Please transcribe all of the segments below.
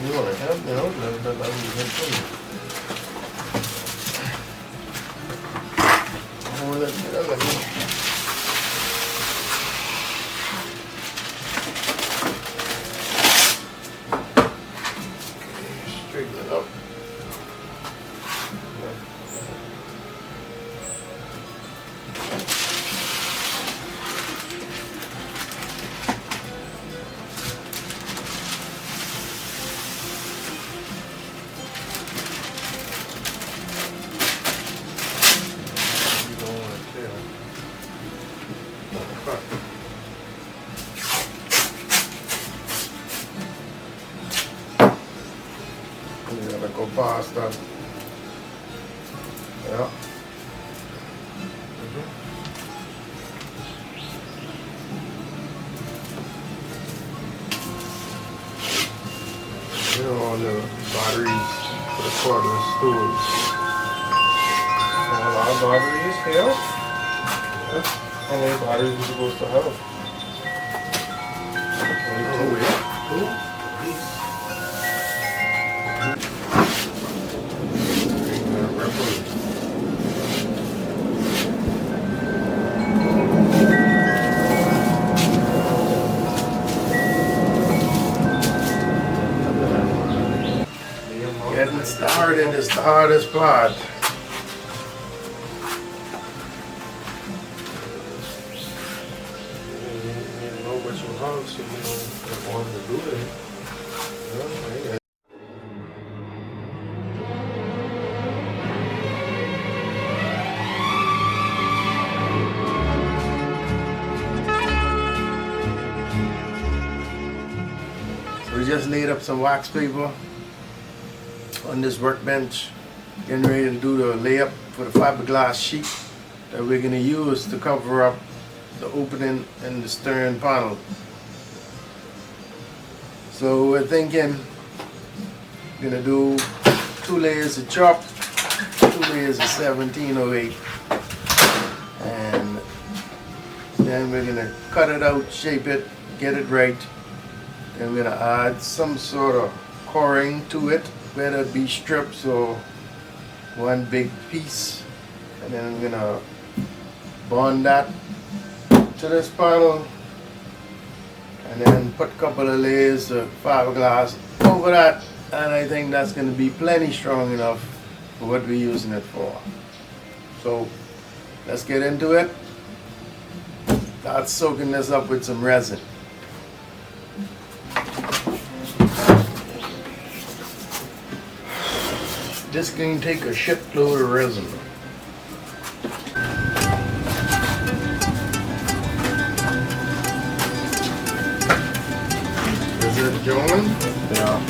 You want to help me out? Let me help you. Oh, let me. Straighten it up. You gotta go past that. Yeah. You know, all the batteries for the cordless tools. All our batteries here. How many batteries are supposed to have? Getting started is the hardest part. You know what you have, so you want to do it. Yeah. So we just laid up some wax paper on this workbench, getting ready to do the layup for the fiberglass sheet that we're going to use to cover up the opening in the stern panel. So we're thinking we're going to do 2 layers of chalk, 2 layers of 1708, and then we're going to cut it out, shape it, get it right. Then we're going to add some sort of coring to it, whether it be strips or one big piece, and then I'm gonna bond that to this panel, and then put a couple of layers of fiberglass over that, and I think that's gonna be plenty strong enough for what we're using it for. So let's get into it. Start soaking this up with some resin. This can take a shitload of resin. Is it John? Yeah.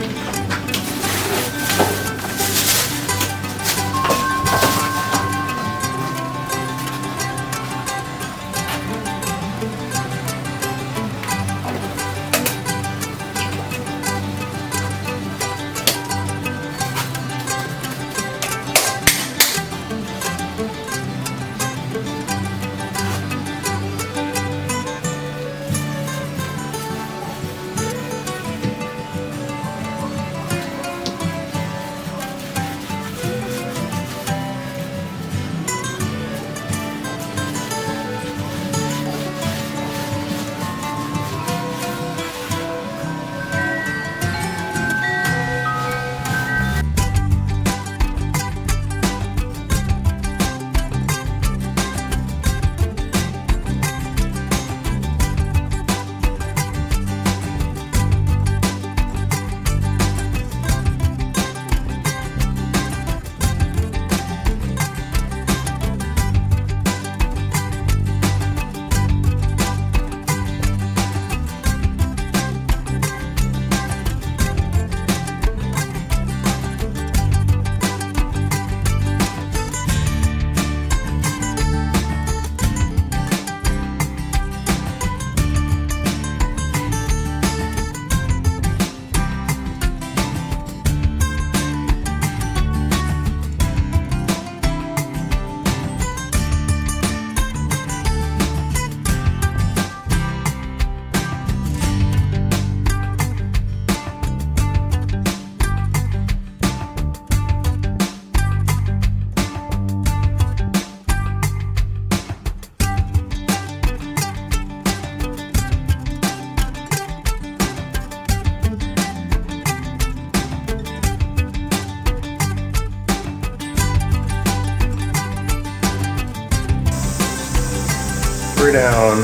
layer down.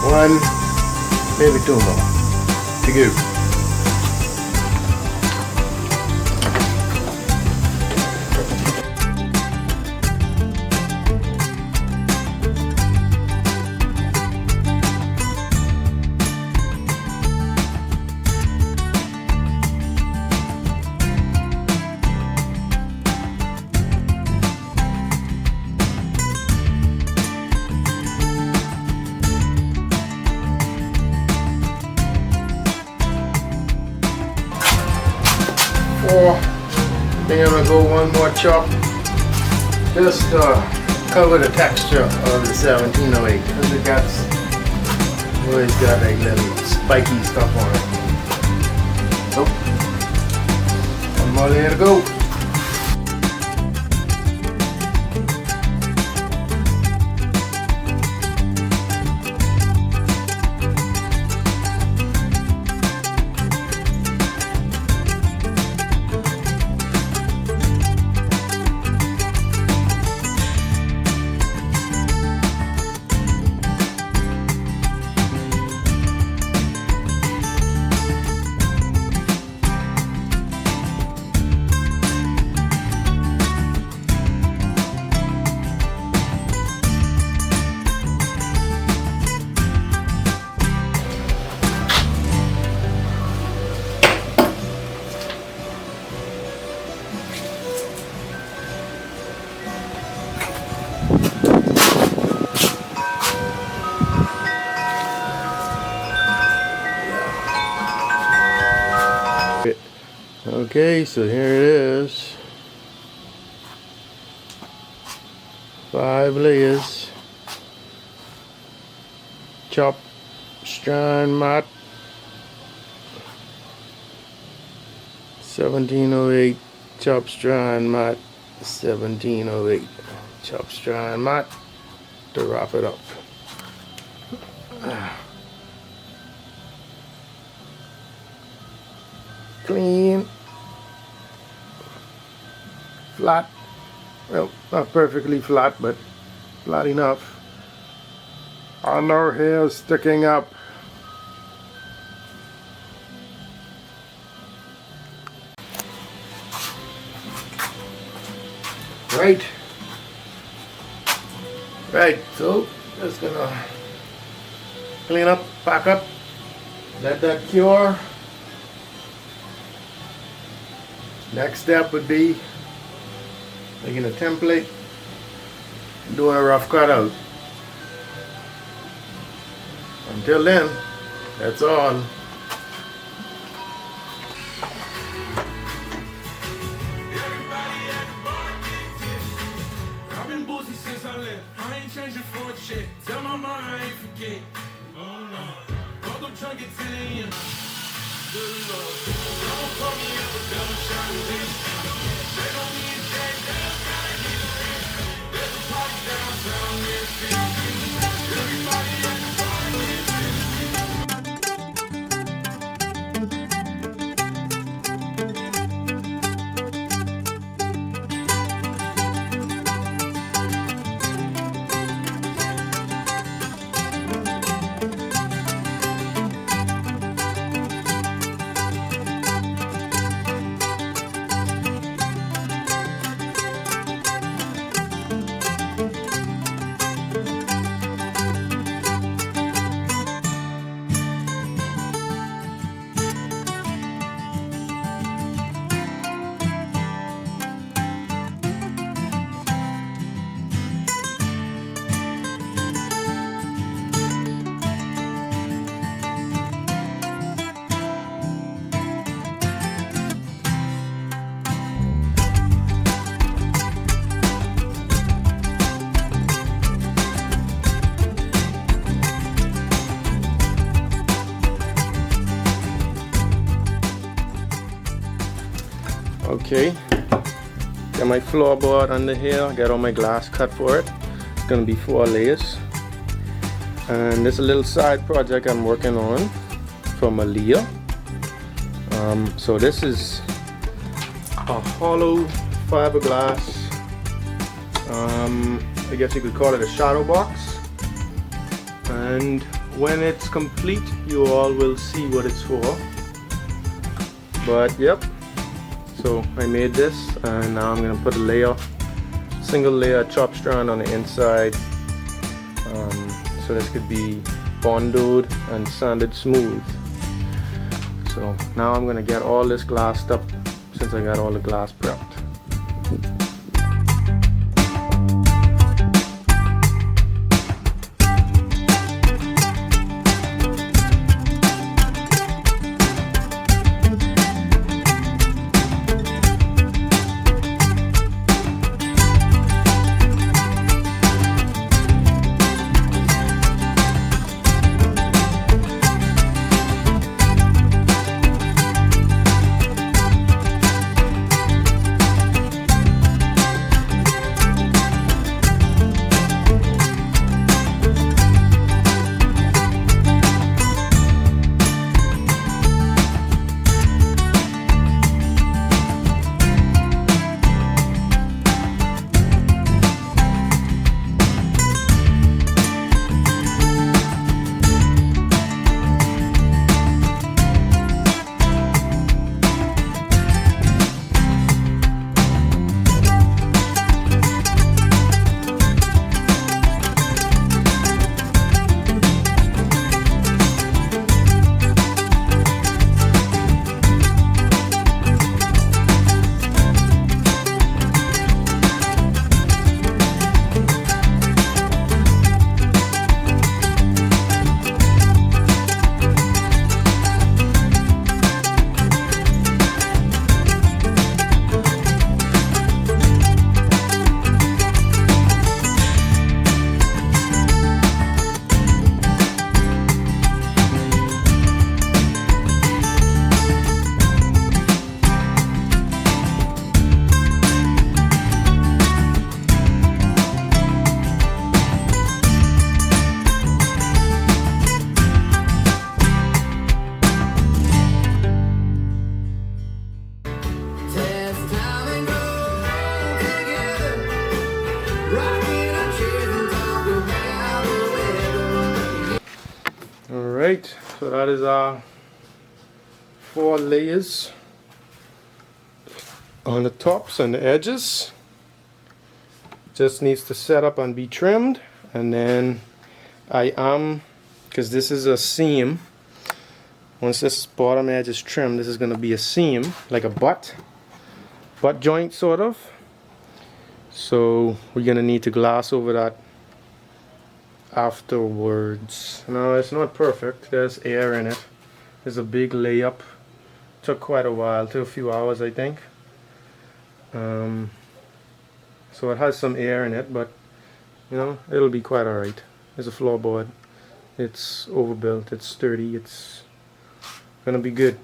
1, maybe 2 more to go. Then I'm gonna go one more chop, just cover the texture of the 1708 because it got always got like little spiky stuff on it. So one more layer to go. Okay, so here it is. 5 layers. Chop strand mat. 1708 chop strand mat. 1708 chop strand mat to wrap it up. Clean. Flat, well, not perfectly flat, but flat enough. On our hair sticking up. Right, so just gonna clean up, pack up, let that cure. Next step would be making a template, doing a rough cutout. Until then, that's all. I've been boozy since I left. I ain't changing for a check. Tell my mom I ain't forget. Oh no. Woke up drunk at 10 a.m. Good Lord. Don't call me up a double shot of this. They don't need that. There's a party downtown Memphis. Everybody at the Okay, got my floorboard under here, got all my glass cut for it. It's gonna be 4 layers. And there's a little side project I'm working on from Aaliyah. So this is a hollow fiberglass, I guess you could call it a shadow box. and when it's complete you all will see what it's for. But yep, so I made this, and now I'm gonna put a single layer chop strand on the inside, so this could be bondoed and sanded smooth. So now I'm gonna get all this glassed up since I got all the glass prepped. Alright, so that is our 4 layers on the tops and the edges. Just needs to set up and be trimmed, and then I am, because this is a seam, once this bottom edge is trimmed, this is going to be a seam, like a butt joint sort of. So we're going to need to glass over that afterwards. Now it's not perfect, there's air in it, there's a big layup, took quite a while, took a few hours I think. So it has some air in it, but you know, it'll be quite alright. There's a floorboard, it's overbuilt, it's sturdy, it's gonna be good.